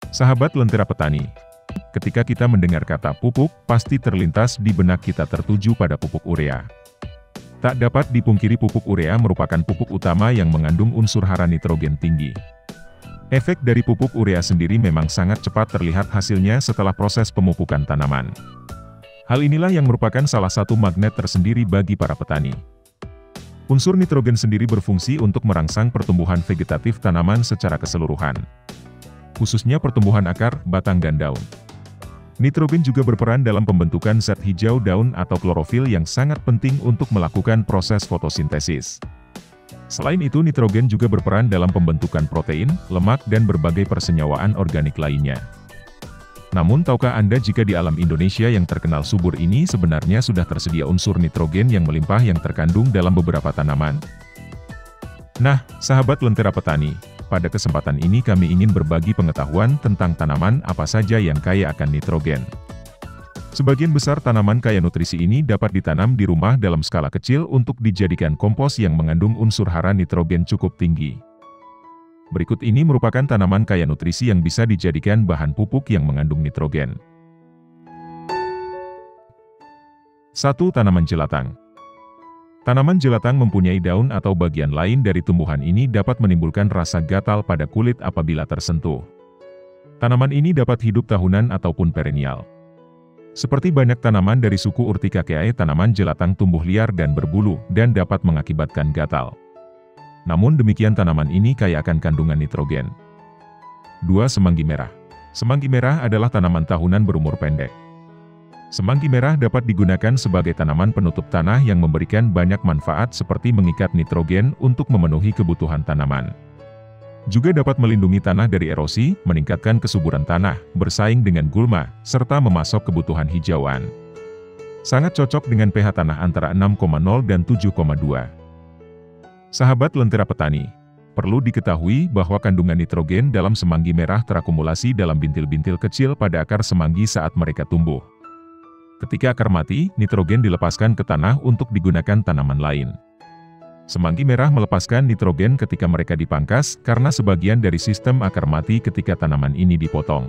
Sahabat Lentera Petani, ketika kita mendengar kata pupuk, pasti terlintas di benak kita tertuju pada pupuk urea. Tak dapat dipungkiri pupuk urea merupakan pupuk utama yang mengandung unsur hara nitrogen tinggi. Efek dari pupuk urea sendiri memang sangat cepat terlihat hasilnya setelah proses pemupukan tanaman. Hal inilah yang merupakan salah satu magnet tersendiri bagi para petani. Unsur nitrogen sendiri berfungsi untuk merangsang pertumbuhan vegetatif tanaman secara keseluruhan, khususnya pertumbuhan akar, batang dan daun. Nitrogen juga berperan dalam pembentukan zat hijau daun atau klorofil yang sangat penting untuk melakukan proses fotosintesis. Selain itu, nitrogen juga berperan dalam pembentukan protein, lemak, dan berbagai persenyawaan organik lainnya. Namun, tahukah Anda jika di alam Indonesia yang terkenal subur ini sebenarnya sudah tersedia unsur nitrogen yang melimpah yang terkandung dalam beberapa tanaman? Nah, sahabat Lentera Petani, pada kesempatan ini kami ingin berbagi pengetahuan tentang tanaman apa saja yang kaya akan nitrogen. Sebagian besar tanaman kaya nutrisi ini dapat ditanam di rumah dalam skala kecil untuk dijadikan kompos yang mengandung unsur hara nitrogen cukup tinggi. Berikut ini merupakan tanaman kaya nutrisi yang bisa dijadikan bahan pupuk yang mengandung nitrogen. 1. Tanaman jelatang. Tanaman jelatang mempunyai daun atau bagian lain dari tumbuhan ini dapat menimbulkan rasa gatal pada kulit apabila tersentuh. Tanaman ini dapat hidup tahunan ataupun perennial. Seperti banyak tanaman dari suku Urticaceae, tanaman jelatang tumbuh liar dan berbulu, dan dapat mengakibatkan gatal. Namun demikian tanaman ini kaya akan kandungan nitrogen. 2. Semanggi merah. Semanggi merah adalah tanaman tahunan berumur pendek. Semanggi merah dapat digunakan sebagai tanaman penutup tanah yang memberikan banyak manfaat seperti mengikat nitrogen untuk memenuhi kebutuhan tanaman. Juga dapat melindungi tanah dari erosi, meningkatkan kesuburan tanah, bersaing dengan gulma, serta memasok kebutuhan hijauan. Sangat cocok dengan pH tanah antara 6,0 dan 7,2. Sahabat Lentera Petani, perlu diketahui bahwa kandungan nitrogen dalam semanggi merah terakumulasi dalam bintil-bintil kecil pada akar semanggi saat mereka tumbuh. Ketika akar mati, nitrogen dilepaskan ke tanah untuk digunakan tanaman lain. Semanggi merah melepaskan nitrogen ketika mereka dipangkas karena sebagian dari sistem akar mati ketika tanaman ini dipotong.